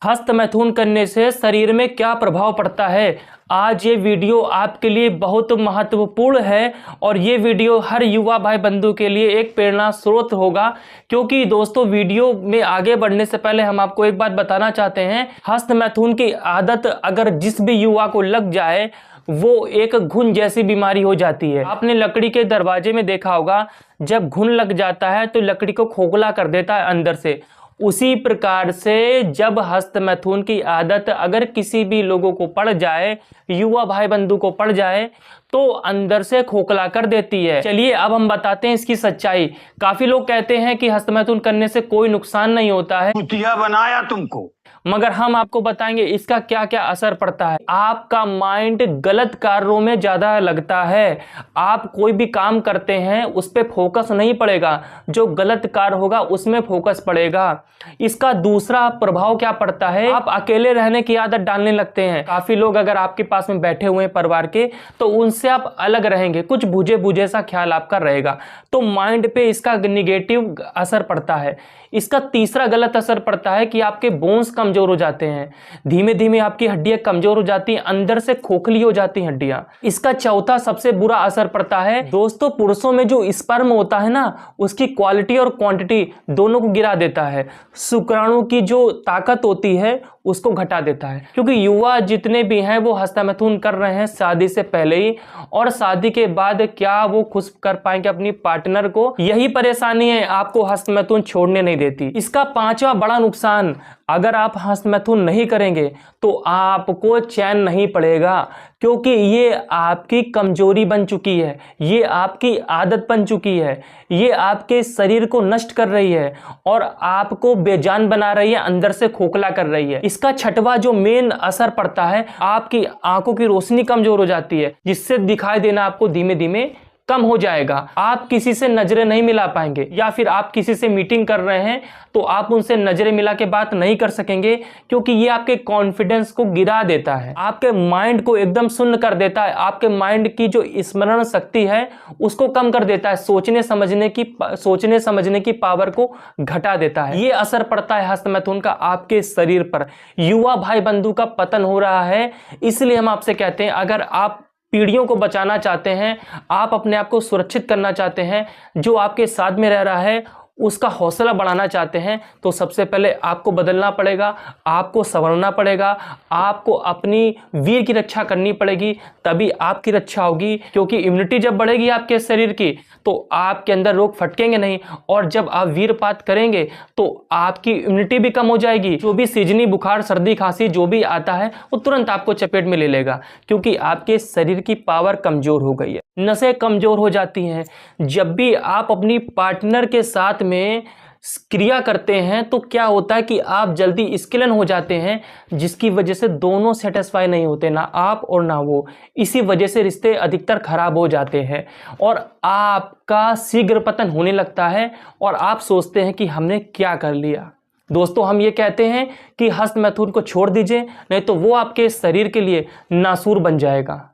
हस्त मैथुन करने से शरीर में क्या प्रभाव पड़ता है। आज ये वीडियो आपके लिए बहुत महत्वपूर्ण है और ये वीडियो हर युवा भाई बंधु के लिए एक प्रेरणा स्रोत होगा। क्योंकि दोस्तों, वीडियो में आगे बढ़ने से पहले हम आपको एक बात बताना चाहते हैं, हस्त मैथुन की आदत अगर जिस भी युवा को लग जाए वो एक घुन जैसी बीमारी हो जाती है। आपने लकड़ी के दरवाजे में देखा होगा, जब घुन लग जाता है तो लकड़ी को खोखला कर देता है अंदर से। उसी प्रकार से जब हस्त मैथुन की आदत अगर किसी भी लोगों को पड़ जाए, युवा भाई बंधु को पड़ जाए, तो अंदर से खोखला कर देती है। चलिए अब हम बताते हैं इसकी सच्चाई। काफी लोग कहते हैं कि हस्त मैथुन करने से कोई नुकसान नहीं होता है, कुतिया बनाया तुमको, मगर हम आपको बताएंगे इसका क्या क्या असर पड़ता है। आपका माइंड गलत कार्यों में ज्यादा लगता है। आप कोई भी काम करते हैं उस पर फोकस नहीं पड़ेगा, जो गलत कार्य होगा उसमें फोकस पड़ेगा। इसका दूसरा प्रभाव क्या पड़ता है, आप अकेले रहने की आदत डालने लगते हैं। काफी लोग अगर आपके पास में बैठे हुए हैं परिवार के, तो उनसे आप अलग रहेंगे, कुछ बुझे बुझे सा ख्याल आपका रहेगा, तो माइंड पे इसका निगेटिव असर पड़ता है। इसका तीसरा गलत असर पड़ता है कि आपके बोन्स कमजोर हो जाते हैं, धीमे धीमे आपकी हड्डियां कमजोर हो जाती हैं, अंदर से खोखली हो जाती हैं हड्डियां। इसका चौथा सबसे बुरा असर पड़ता है दोस्तों, पुरुषों में जो स्पर्म होता है ना, उसकी क्वालिटी और क्वांटिटी दोनों को गिरा देता है। शुक्राणु की जो ताकत होती है उसको घटा देता है। क्योंकि युवा जितने भी हैं वो हस्त मैथुन कर रहे हैं शादी से पहले ही, और शादी के बाद क्या वो खुश कर पाएंगे अपनी पार्टनर को, यही परेशानी है, आपको हस्त मैथुन छोड़ने नहीं देती। इसका पांचवा बड़ा नुकसान, अगर आप हस्त मैथुन नहीं करेंगे तो आपको चैन नहीं पड़ेगा, क्योंकि ये आपकी कमजोरी बन चुकी है, ये आपकी आदत बन चुकी है, ये आपके शरीर को नष्ट कर रही है और आपको बेजान बना रही है, अंदर से खोखला कर रही है। इसका छठवां जो मेन असर पड़ता है, आपकी आंखों की रोशनी कमजोर हो जाती है, जिससे दिखाई देना आपको धीमे धीमे कम हो जाएगा। आप किसी से नजरें नहीं मिला पाएंगे, या फिर आप किसी से मीटिंग कर रहे हैं तो आप उनसे नजरें मिला के बात नहीं कर सकेंगे, क्योंकि ये आपके कॉन्फिडेंस को गिरा देता है, आपके माइंड को एकदम शून्य कर देता है, आपके माइंड की जो स्मरण शक्ति है उसको कम कर देता है, सोचने समझने की पावर को घटा देता है। ये असर पड़ता है हस्त मैथुन का आपके शरीर पर। युवा भाई बंधु का पतन हो रहा है, इसलिए हम आपसे कहते हैं, अगर आप पीढ़ियों को बचाना चाहते हैं, आप अपने आप को सुरक्षित करना चाहते हैं, जो आपके साथ में रह रहा है उसका हौसला बढ़ाना चाहते हैं, तो सबसे पहले आपको बदलना पड़ेगा, आपको संवरना पड़ेगा, आपको अपनी वीर की रक्षा करनी पड़ेगी, तभी आपकी रक्षा होगी। क्योंकि इम्यूनिटी जब बढ़ेगी आपके शरीर की तो आपके अंदर रोग फटकेंगे नहीं, और जब आप वीरपात करेंगे तो आपकी इम्यूनिटी भी कम हो जाएगी। जो भी सीजनी बुखार सर्दी खांसी जो भी आता है वो तुरंत आपको चपेट में ले लेगा, क्योंकि आपके शरीर की पावर कमजोर हो गई है, नसें कमजोर हो जाती हैं। जब भी आप अपनी पार्टनर के साथ में क्रिया करते हैं तो क्या होता है कि आप जल्दी स्खलन हो जाते हैं, जिसकी वजह से दोनों सेटिस्फाई नहीं होते, ना आप और ना वो। इसी वजह से रिश्ते अधिकतर खराब हो जाते हैं और आपका शीघ्र पतन होने लगता है और आप सोचते हैं कि हमने क्या कर लिया। दोस्तों, हम ये कहते हैं कि हस्त मैथुन को छोड़ दीजिए, नहीं तो वो आपके शरीर के लिए नासूर बन जाएगा।